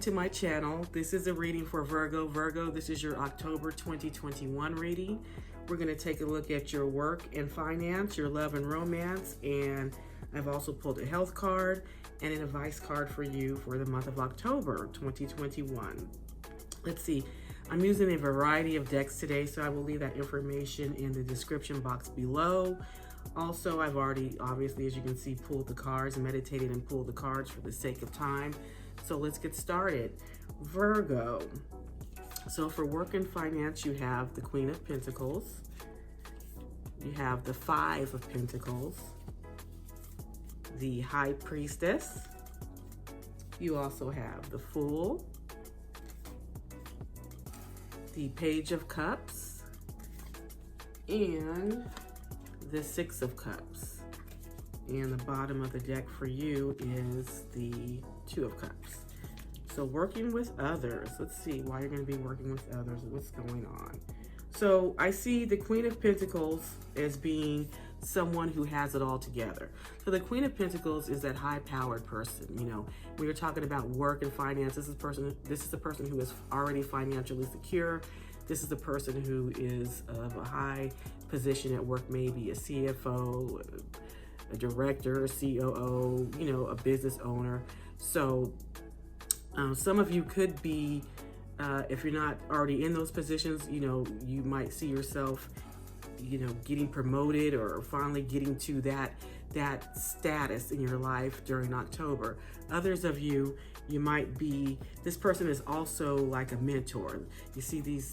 to my channel. This is a reading for Virgo. Virgo, this is your October 2021 reading. We're going to take a look at your work and finance, your love and romance, and I've also pulled a health card and an advice card for you for the month of October 2021. Let's see. I'm using a variety of decks today, so I will leave that information in the description box below. Also, I've already, obviously, as you can see, pulled the cards, meditated and pulled the cards for the sake of time. So let's get started. Virgo. So for work and finance, you have the Queen of Pentacles. You have the Five of Pentacles. The High Priestess. You also have the Fool. The Page of Cups. And the Six of Cups. And the bottom of the deck for you is the Two of Cups. So working with others, let's see why you're going to be working with others, what's going on. So I see the Queen of Pentacles as being someone who has it all together. So the Queen of Pentacles is that high-powered person. You know, when you're talking about work and finance, this is the person who is already financially secure. This is the person who is of a high position at work, maybe a CFO, a director, a COO, you know, a business owner. So some of you could be, if you're not already in those positions, you know, you might see yourself, you know, getting promoted or finally getting to that status in your life during October. Others of you, you might be, this person is also like a mentor. You see these,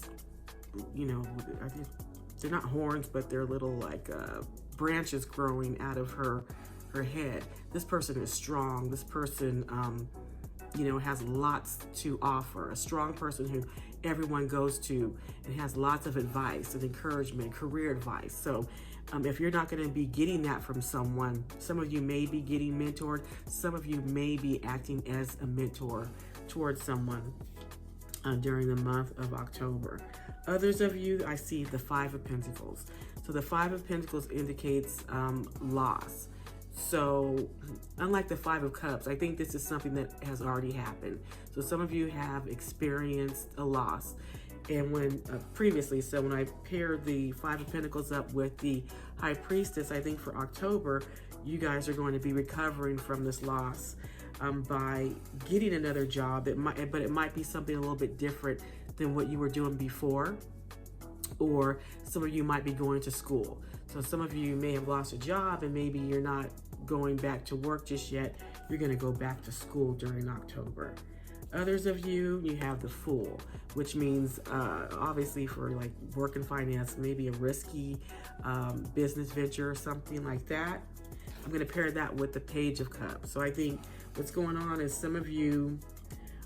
you know, I think they're not horns, but they're little like branches growing out of her head. This person is strong. This person, you know, has lots to offer. A strong person who everyone goes to and has lots of advice and encouragement, career advice. So if you're not going to be getting that from someone, some of you may be getting mentored. Some of you may be acting as a mentor towards someone during the month of October. Others of you, I see the Five of Pentacles. So the Five of Pentacles indicates loss. So unlike the Five of Cups, I think this is something that has already happened. So some of you have experienced a loss. And when previously, so when I paired the Five of Pentacles up with the High Priestess, I think for October, you guys are going to be recovering from this loss by getting another job. But it might be something a little bit different than what you were doing before. Or some of you might be going to school. So some of you may have lost a job and maybe you're not going back to work just yet. You're going to go back to school during October. Others of you, you have the Fool, which means obviously for like work and finance, maybe a risky business venture or something like that. I'm going to pair that with the Page of Cups. So I think what's going on is some of you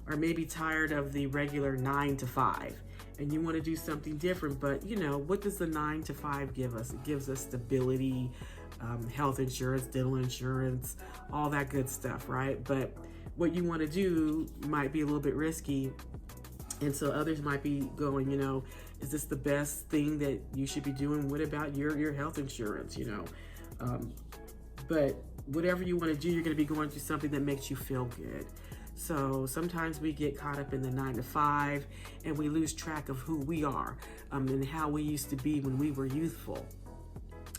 are maybe tired of the regular 9 to 5. And you want to do something different, but you know, what does the 9 to 5 give us? It gives us stability, health insurance, dental insurance, all that good stuff, right? But what you want to do might be a little bit risky. And so others might be going, you know, is this the best thing that you should be doing? What about your health insurance, you know? But whatever you want to do, you're going to be going through something that makes you feel good. So sometimes we get caught up in the 9 to 5 and we lose track of who we are and how we used to be when we were youthful.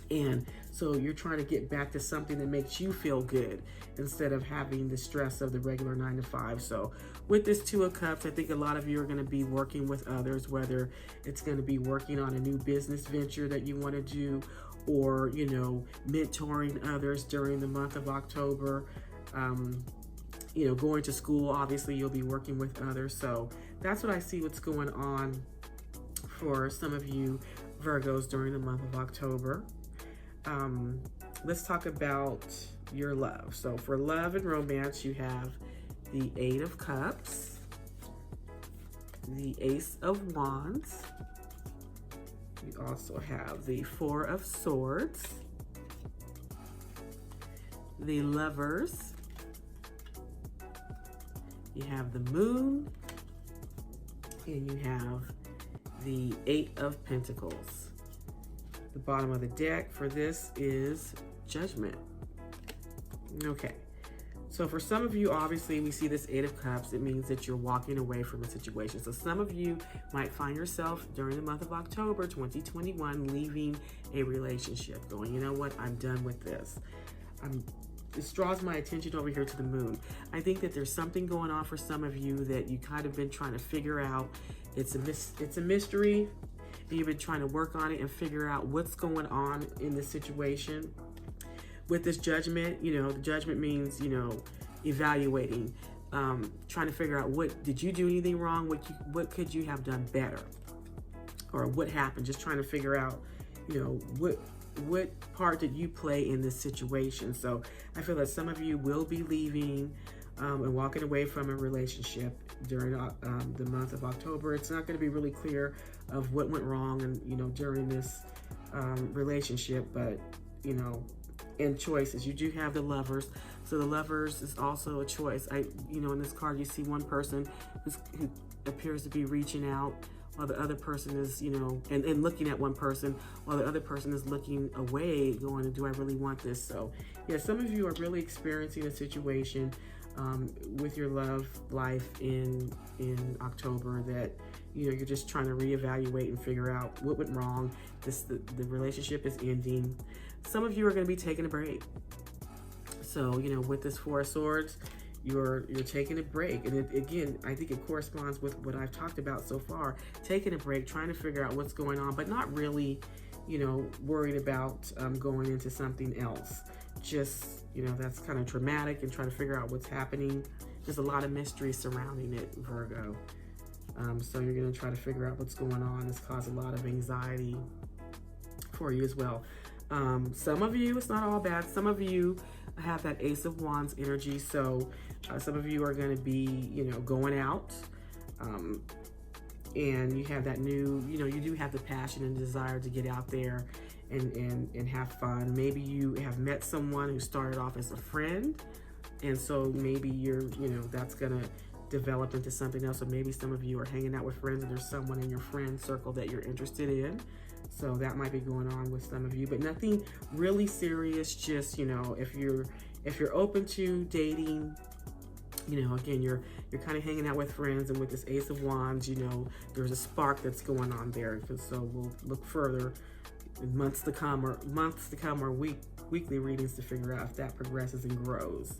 And so you're trying to get back to something that makes you feel good instead of having the stress of the regular 9 to 5. So with this Two of Cups, I think a lot of you are going to be working with others, whether it's going to be working on a new business venture that you want to do or, you know, mentoring others during the month of October. You know, going to school, obviously you'll be working with others. So that's what I see what's going on for some of you Virgos during the month of October. Let's talk about your love. So for love and romance, you have the Eight of Cups, the Ace of Wands. You also have the Four of Swords, the Lovers. You have the Moon, and you have the Eight of Pentacles. The bottom of the deck for this is Judgment. Okay, So for some of you, obviously, we see this Eight of Cups. It means that you're walking away from a situation. So some of you might find yourself during the month of October 2021 leaving a relationship, going, you know what, I'm done with this. This draws my attention over here to the moon. I think that there's something going on for some of you that you kind of been trying to figure out. It's a mystery, and you've been trying to work on it and figure out what's going on in this situation. With this judgment, you know, the judgment means, you know, evaluating, trying to figure out what did you do anything wrong, what could you have done better, or what happened. Just trying to figure out, you know, what part did you play in this situation. So I feel that some of you will be leaving and walking away from a relationship during the month of October. It's not going to be really clear of what went wrong and, you know, during this relationship, but, you know, and choices. You do have the Lovers. So the Lovers is also a choice. You know, in this card, you see one person who appears to be reaching out, while the other person is, you know, and looking at one person, while the other person is looking away, going, do I really want this? So yeah, some of you are really experiencing a situation with your love life in October that, you know, you're just trying to reevaluate and figure out what went wrong. The relationship is ending. Some of you are going to be taking a break. So, you know, with this Four of Swords, you're taking a break. And again, I think it corresponds with what I've talked about so far. Taking a break, trying to figure out what's going on, but not really, you know, worried about going into something else. Just, you know, that's kind of traumatic, and trying to figure out what's happening. There's a lot of mystery surrounding it, Virgo. So you're going to try to figure out what's going on. This caused a lot of anxiety for you as well. Some of you, it's not all bad. Some of you have that Ace of Wands energy. So some of you are going to be, you know, going out. And you have that new, you know, you do have the passion and desire to get out there and have fun. Maybe you have met someone who started off as a friend. And so maybe you're, you know, that's going to develop into something else. Or maybe some of you are hanging out with friends and there's someone in your friend circle that you're interested in. So that might be going on with some of you, but nothing really serious. Just, you know, if you're open to dating, you know, again, you're kind of hanging out with friends, and with this Ace of Wands, you know, there's a spark that's going on there. So we'll look further in months to come or weekly readings to figure out if that progresses and grows.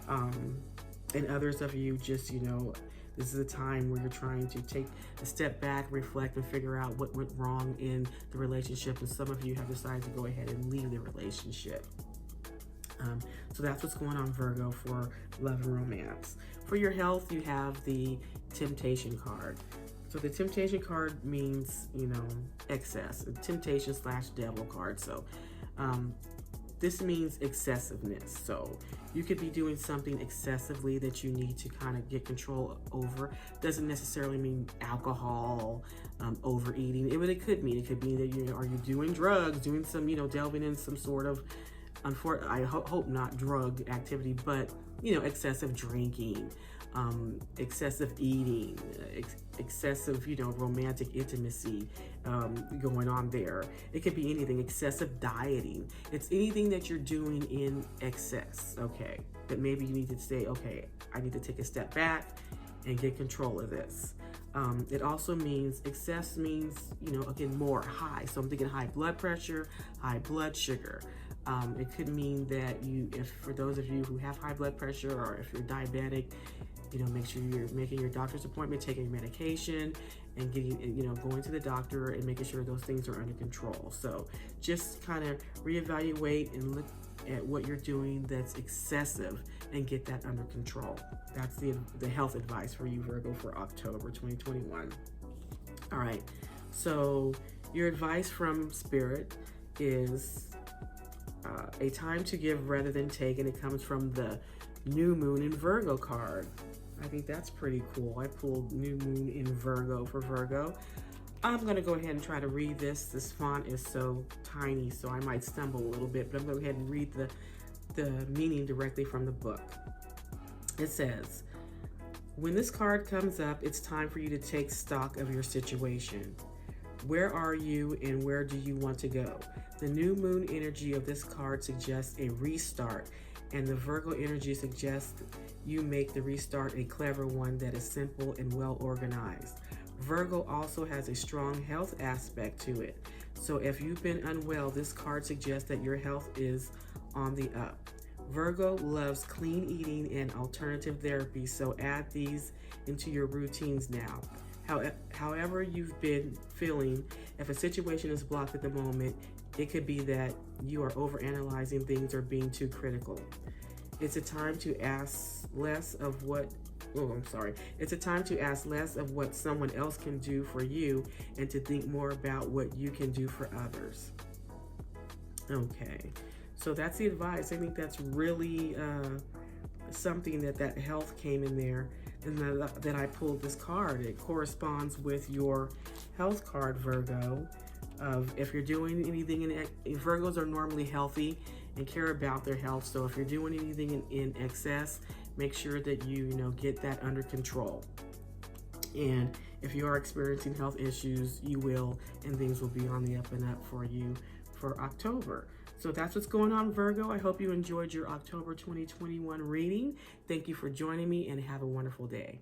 And others of you, just, you know, this is a time where you're trying to take a step back, reflect, and figure out what went wrong in the relationship. And some of you have decided to go ahead and leave the relationship. So that's what's going on, Virgo, for love and romance. For your health, you have the Temptation card. So the Temptation card means, you know, excess, a temptation / devil card. So this means excessiveness. So you could be doing something excessively that you need to kind of get control over. Doesn't necessarily mean alcohol, overeating. It could mean that, you know, are you doing drugs, doing some, you know, delving in some sort of, I hope not drug activity, but, you know, excessive drinking, excessive eating, excessive, you know, romantic intimacy going on there. It could be anything. Excessive dieting. It's anything that you're doing in excess, okay? That maybe you need to say, okay, I need to take a step back and get control of this. It also means, excess means, you know, again, more high. So I'm thinking high blood pressure, high blood sugar. It could mean that if for those of you who have high blood pressure, or if you're diabetic, you know, make sure you're making your doctor's appointment, taking your medication, and getting, you know, going to the doctor and making sure those things are under control. So just kind of reevaluate and look at what you're doing that's excessive and get that under control. That's the health advice for you, Virgo, for October 2021. All right, so your advice from Spirit is a time to give rather than take, and it comes from the New Moon in Virgo card. I think that's pretty cool. I pulled New Moon in Virgo for Virgo. I'm going to go ahead and try to read this. This font is so tiny, so I might stumble a little bit, but I'm going to go ahead and read the meaning directly from the book. It says, when this card comes up, it's time for you to take stock of your situation. Where are you and where do you want to go? The new moon energy of this card suggests a restart, And the Virgo energy suggests you make the restart a clever one that is simple and well organized. Virgo also has a strong health aspect to it. So if you've been unwell, this card suggests that your health is on the up. Virgo loves clean eating and alternative therapy, so add these into your routines now. However you've been feeling, if a situation is blocked at the moment, it could be that you are overanalyzing things or being too critical. It's a time to ask less of what It's a time to ask less of what someone else can do for you and to think more about what you can do for others. Okay, so that's the advice. I think that's really something that health came in there, and that I pulled this card. It corresponds with your health card, Virgo. If you're doing anything Virgos are normally healthy and care about their health. So if you're doing anything in excess, make sure that you get that under control. And if you are experiencing health issues, you will, and things will be on the up and up for you for October. So that's what's going on, Virgo. I hope you enjoyed your October 2021 reading. Thank you for joining me, and have a wonderful day.